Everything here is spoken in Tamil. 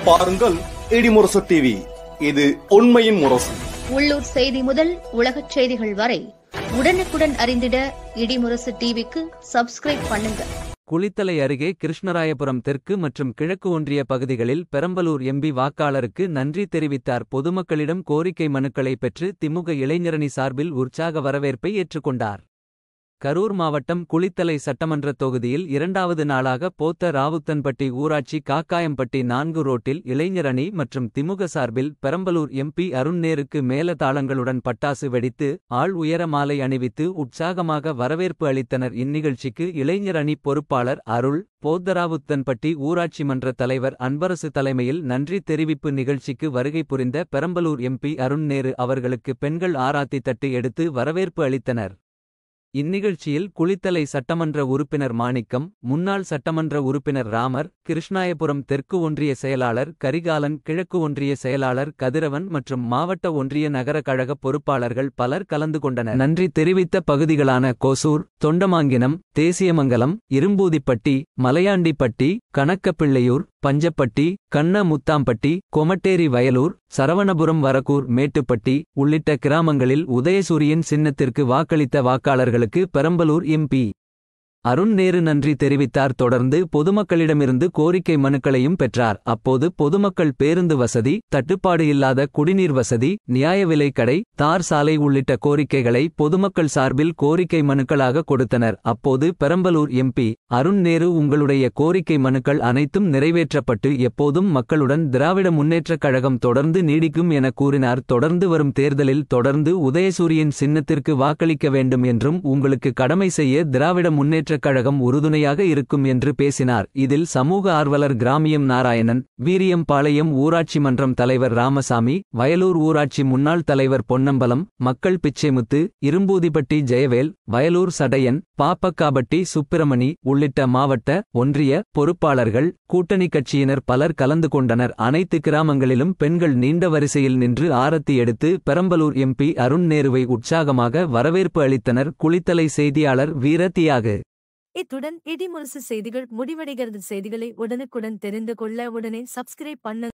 பாருங்கள் இடிமுரசு டிவி. இது உண்மையின் முரசு. உள்ளூர் செய்தி முதல் உலகச் செய்திகள் வரை உடனுக்குடன் அறிந்திட இடிமுரசு டிவிக்கு சப்ஸ்கிரைப் பண்ணுங்க. குளித்தலை அருகே கிருஷ்ணராயபுரம் தெற்கு மற்றும் கிழக்கு ஒன்றிய பகுதிகளில் பெரம்பலூர் எம்பி வாக்காளருக்கு நன்றி தெரிவித்தார். பொதுமக்களிடம் கோரிக்கை மனுக்களை பெற்று திமுக இளைஞரணி சார்பில் உற்சாக வரவேற்பை ஏற்றுக்கொண்டார். கரூர் மாவட்டம் குளித்தலை சட்டமன்ற தொகுதியில் இரண்டாவது நாளாக போத்த ராவுத்தன்பட்டி ஊராட்சி காக்காயம்பட்டி 4 ரோட்டில் இளைஞரணி மற்றும் திமுக சார்பில் பெரம்பலூர் எம்பி அருண் நேருக்கு மேலதாளங்களுடன் பட்டாசு வெடித்து ஆள் உயர மாலை அணிவித்து உற்சாகமாக வரவேற்பு அளித்தனர். இந்நிகழ்ச்சிக்கு இளைஞரணி பொறுப்பாளர் அருள், போத்தராவுத்தன்பட்டி ஊராட்சி மன்ற தலைவர் அன்பரசு தலைமையில் நன்றி தெரிவிப்பு நிகழ்ச்சிக்கு வருகை புரிந்த பெரம்பலூர் எம்பி அருண் நேரு அவர்களுக்கு பெண்கள் ஆராத்தி தட்டு எடுத்து வரவேற்பு அளித்தனர். இந்நிகழ்ச்சியில் குளித்தலை சட்டமன்ற உறுப்பினர் மாணிக்கம், முன்னாள் சட்டமன்ற உறுப்பினர் ராமர், கிருஷ்ணாயபுரம் தெற்கு ஒன்றிய செயலாளர் கரிகாலன், கிழக்கு ஒன்றிய செயலாளர் கதிரவன் மற்றும் மாவட்ட ஒன்றிய நகர கழக பொறுப்பாளர்கள் பலர் கலந்து கொண்டனர். நன்றி தெரிவித்த பகுதிகளான கோசூர், தொண்டமாங்கினம், தேசியமங்கலம், இரும்பூதிப்பட்டி, மலையாண்டிப்பட்டி, கணக்கப்பிள்ளையூர், பஞ்சப்பட்டி, கண்ண முத்தாம்பட்டி, கொமட்டேரி வயலூர், சரவணபுரம் வரக்கூர் மேட்டுப்பட்டி உள்ளிட்ட கிராமங்களில் உதயசூரியன் சின்னத்திற்கு வாக்களித்த வாக்காளர்களுக்கு பெரம்பலூர் எம்பி அருண் நேரு நன்றி தெரிவித்தார். தொடர்ந்து பொதுமக்களிடமிருந்து கோரிக்கை மனுக்களையும் பெற்றார். அப்போது பொதுமக்கள் பேருந்து வசதி, தட்டுப்பாடு இல்லாத குடிநீர் வசதி, நியாய விலை கடை, தார் சாலை உள்ளிட்ட கோரிக்கைகளை பொதுமக்கள் சார்பில் கோரிக்கை மனுக்களாக கொடுத்தனர். அப்போது பெரம்பலூர் எம்பி அருண் நேரு உங்களுடைய கோரிக்கை மனுக்கள் அனைத்தும் நிறைவேற்றப்பட்டு எப்போதும் மக்களுடன் திராவிட முன்னேற்றக் கழகம் தொடர்ந்து நீடிக்கும் என கூறினார். தொடர்ந்து வரும் தேர்தலில் தொடர்ந்து உதயசூரியன் சின்னத்திற்கு வாக்களிக்க வேண்டும் என்றும் உங்களுக்கு கடமை செய்ய திராவிட முன்னேற்ற கழகம் உறுதுணையாக இருக்கும் என்று பேசினார். இதில் சமூக ஆர்வலர் கிராமியம் நாராயணன், வீரியம்பாளையம் ஊராட்சி மன்றம் தலைவர் ராமசாமி, வயலூர் ஊராட்சி முன்னாள் தலைவர் பொன்னம்பலம், மக்கள் பிச்சைமுத்து, இரும்பூதிப்பட்டி ஜெயவேல், வயலூர் சடையன், பாப்பக்காபட்டி சுப்பிரமணி உள்ளிட்ட மாவட்ட, ஒன்றிய பொறுப்பாளர்கள், கூட்டணி கட்சியினர் பலர் கலந்து கொண்டனர். அனைத்து கிராமங்களிலும் பெண்கள் நீண்ட வரிசையில் நின்று ஆரத்தி எடுத்து பெரம்பலூர் எம்பி அருண் நேருவை உற்சாகமாக வரவேற்பு அளித்தனர். குளித்தலை செய்தியாளர் வீர தியாகு. இத்துடன் இடிமுரசு செய்திகள் முடிவடைகிறது. செய்திகளை உடனுக்குடன் தெரிந்து கொள்ள உடனே சப்ஸ்கிரைப் பண்ணுங்க.